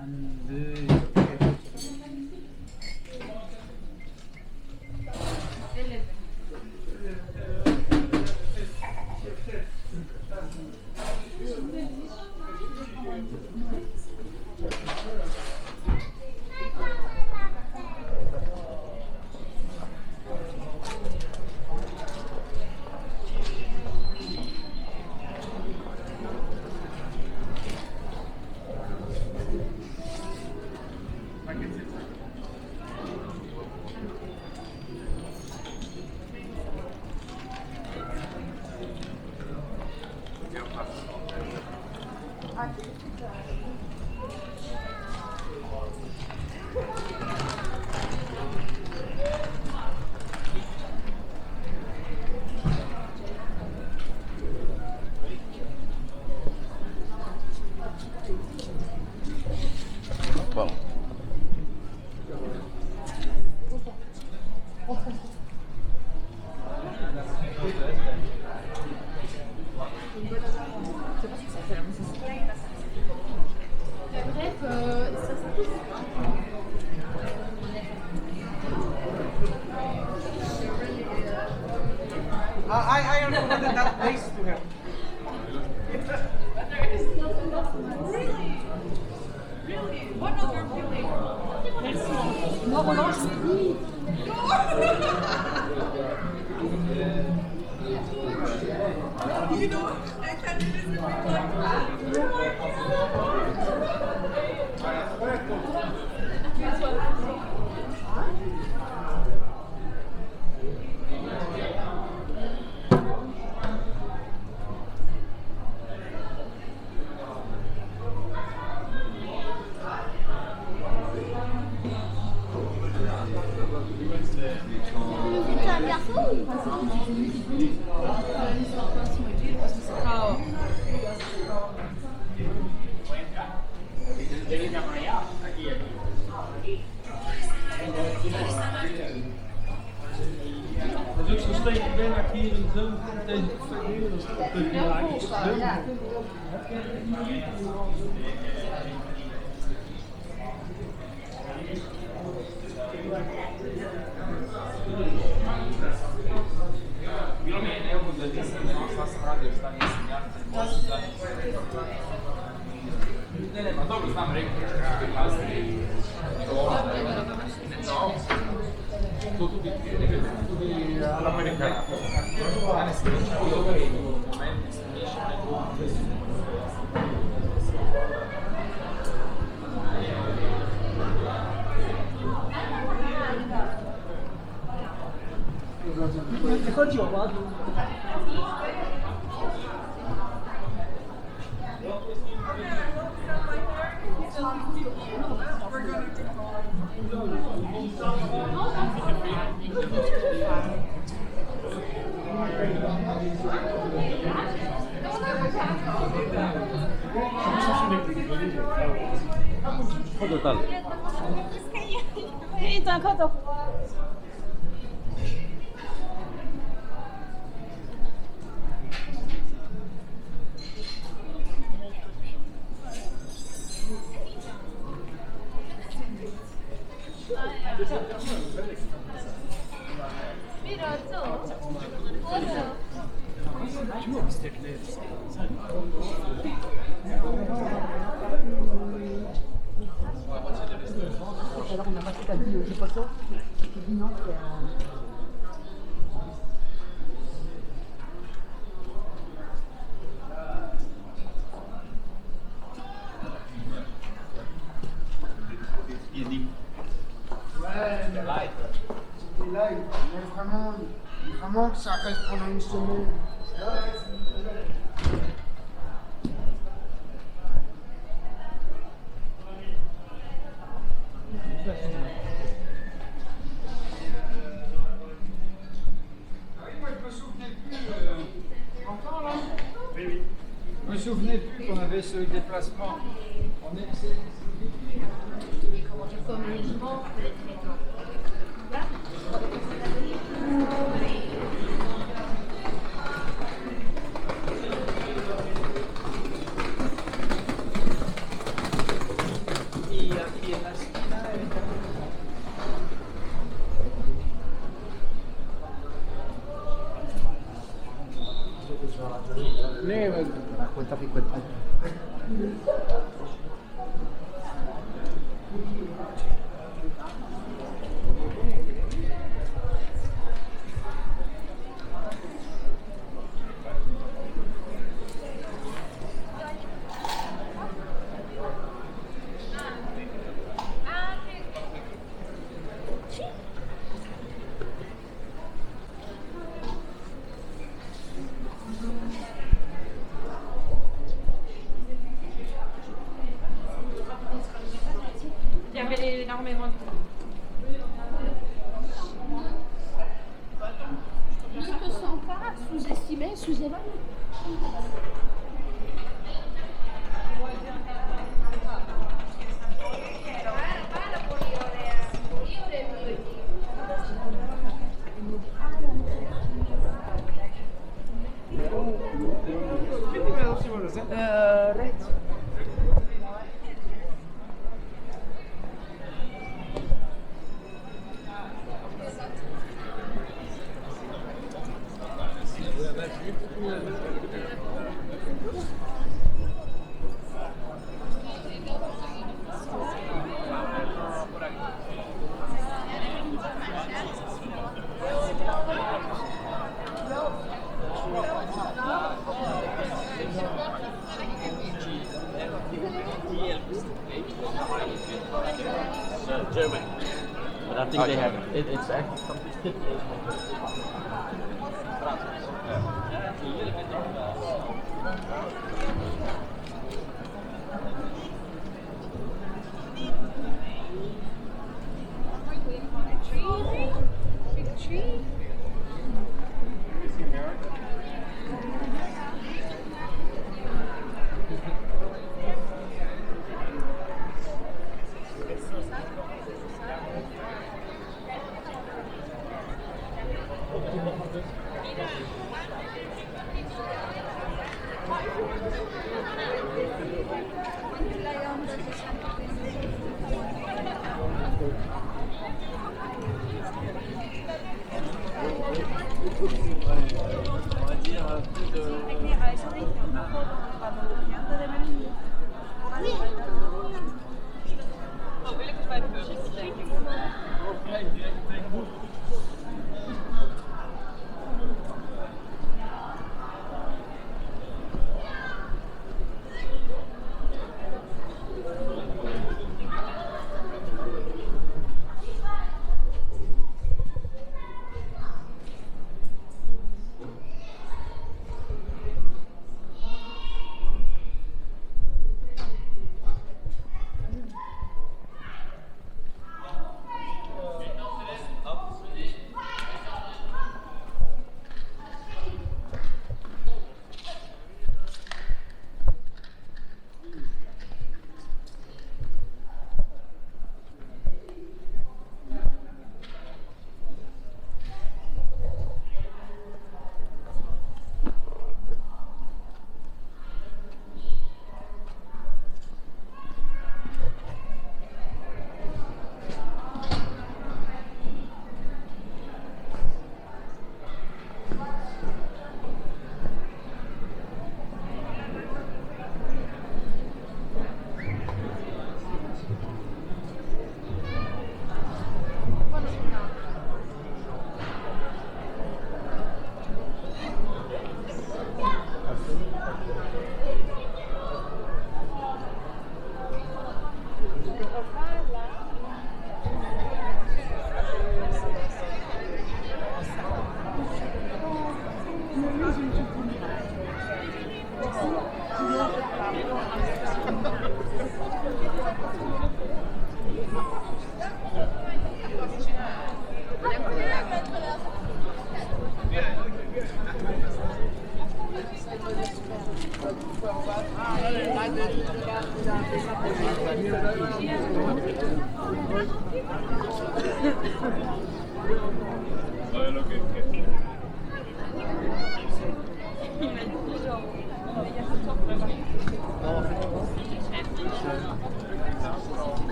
1, 2, Bon. Bref, ça I recommended that place to her. Really? What other feeling? Moi, Roland, you know, I can't even C'est un garçon ou pas? Dus ook zo steken ben ik hier in zo'n deze verdelen, dus dat kun je eigenlijk Ja. Ma dobro znam rekao to tudi all'americana. Danes je moment你喝酒吗？喝得到了。一转口走。Alors on a passé ta vie aux photos. J'ai dit non, c'est Ouais, mais c'était live, mais vraiment que ça reste pendant une semaine. Je me souvenais plus qu'on avait ce déplacement. On est... Comme le dimanche, aquí en la esquina. Cuenta 50 años. Il y avait énormément de temps. Ne te sens pas sous-estimé, sous-évalué. Red. German. But I think they have it's actually something. Big tree.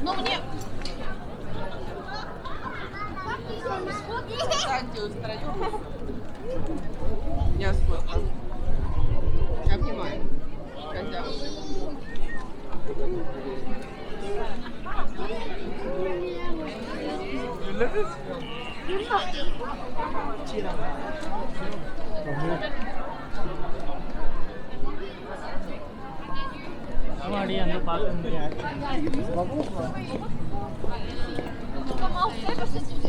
No nie. Я сфоткал. Я обнимаю. Козя. Already on the bottom. Yeah. Comment on fait parce que c'est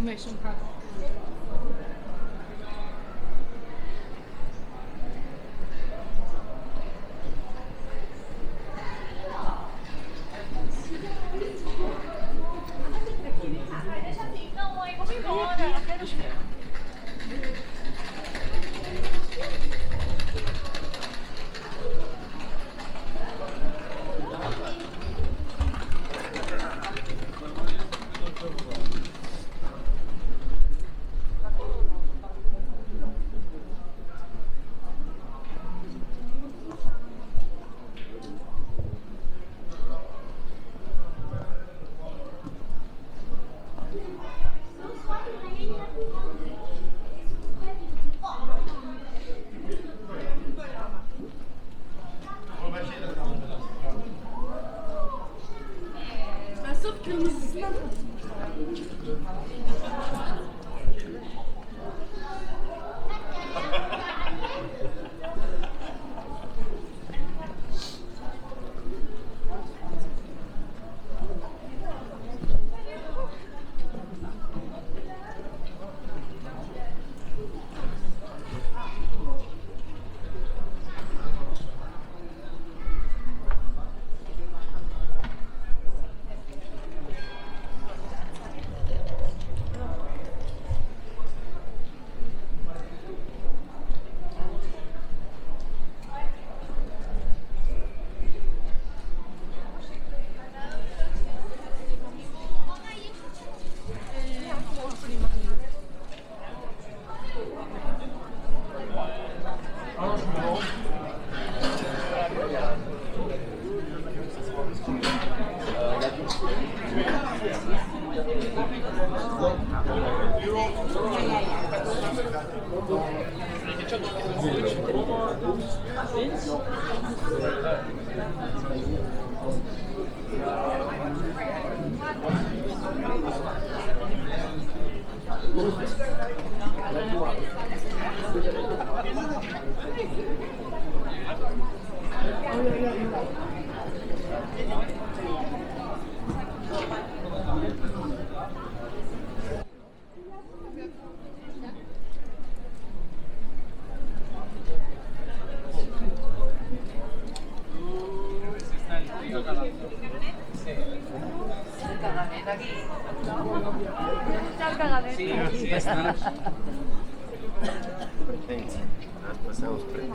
Mexe um bocado. Pasamos por ahí.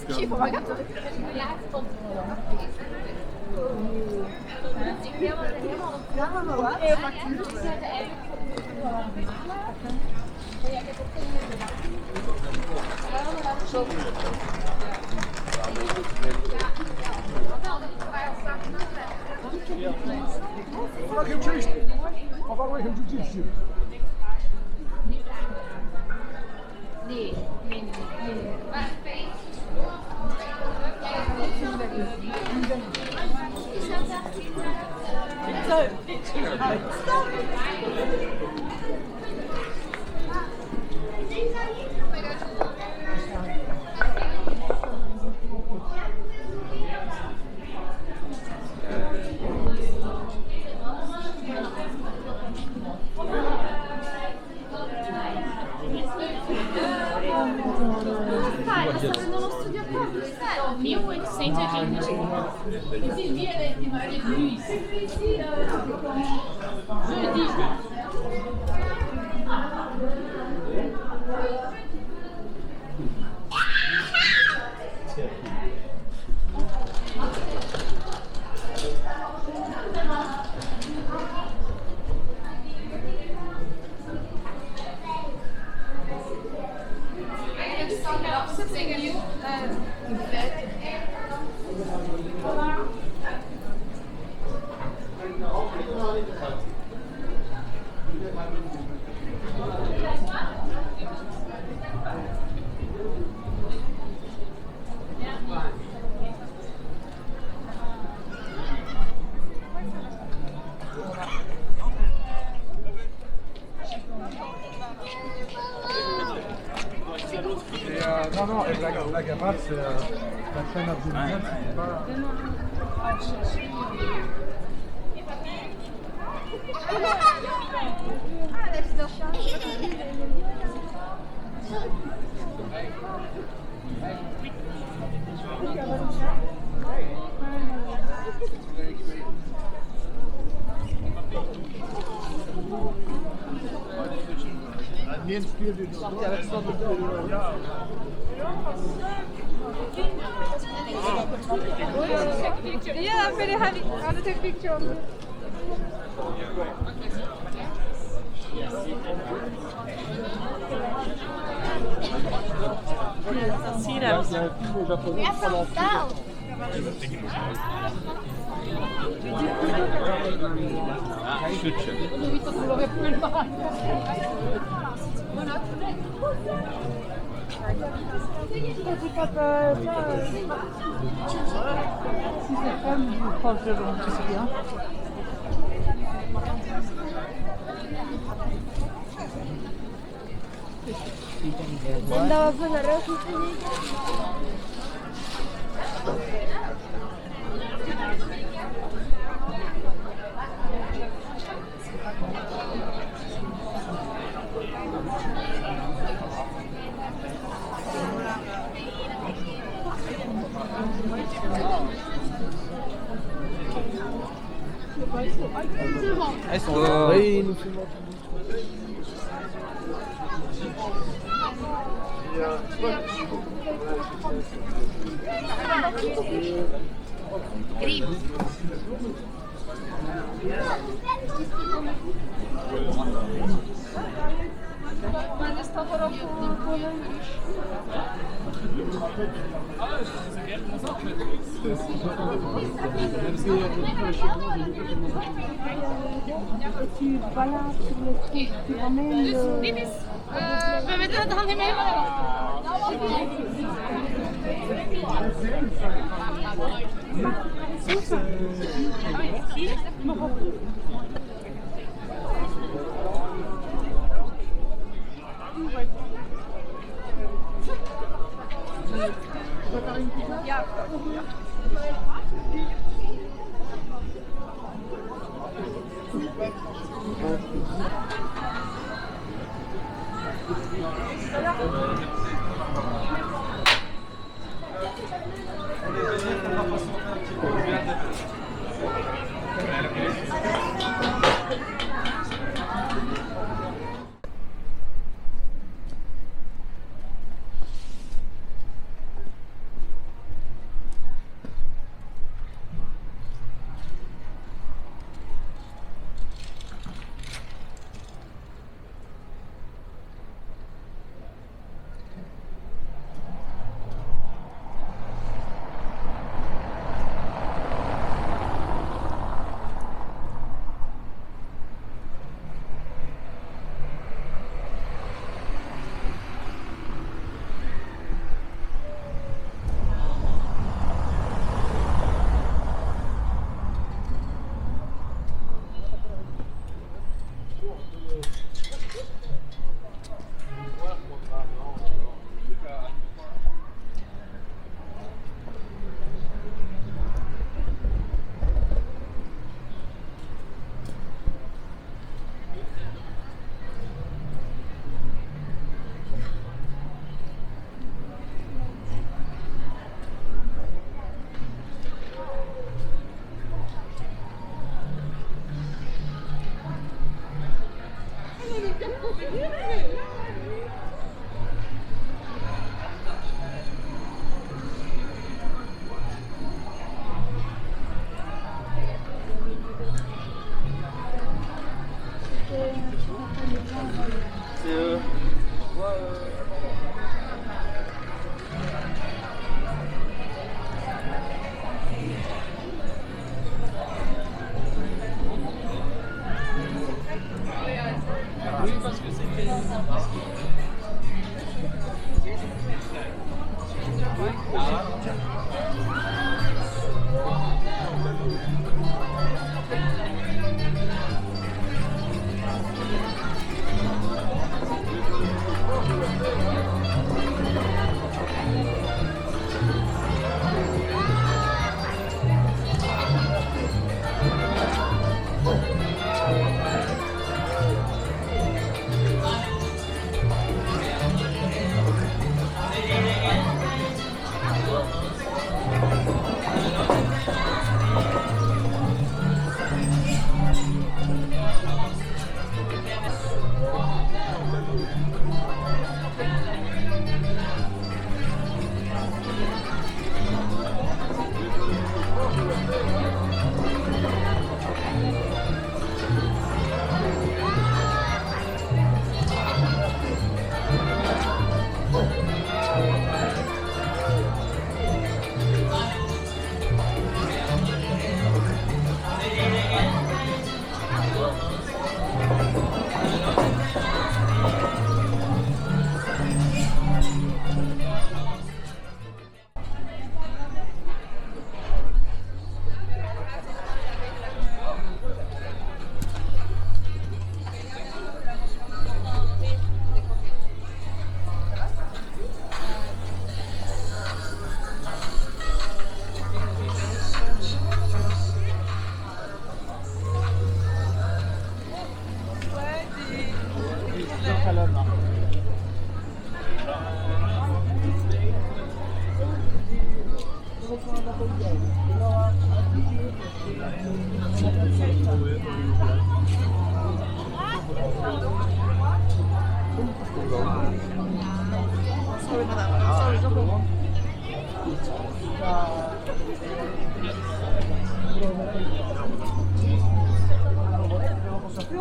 Schifo, ragazzi. Stavo nello studio qua, 1820. Non, non, la Gamarre, c'est la chaîne abdominale, c'est pas... Yeah, I'm very happy. I want to take a picture of it. See them. Yeah, from down. Andava poi la rosa. Est-ce que... Oui, nous filmons. Będę z tego roku tu balances sur le truc, tu ramènes le... We hebben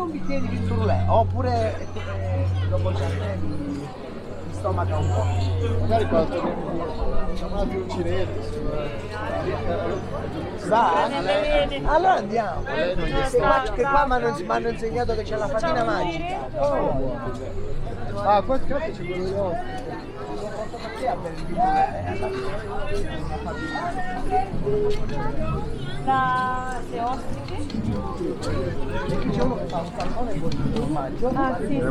un bicchiere di vino oppure dopo il caffè mi stomaca un po'. Magari quando torniamo un attimo cinese. Va? Allora andiamo. Che qua mi hanno insegnato che c'è la fatina magica. Ah, qua c'è quello di oggi. Perché a bere il vino? Le ostriche? Diciamo che fa un salmone con il formaggio. Ah, sì.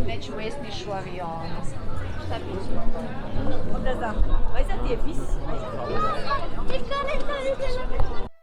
Neću jesti ni šlavion. Šta bi Da znam. Weißt du, die Biss? Ti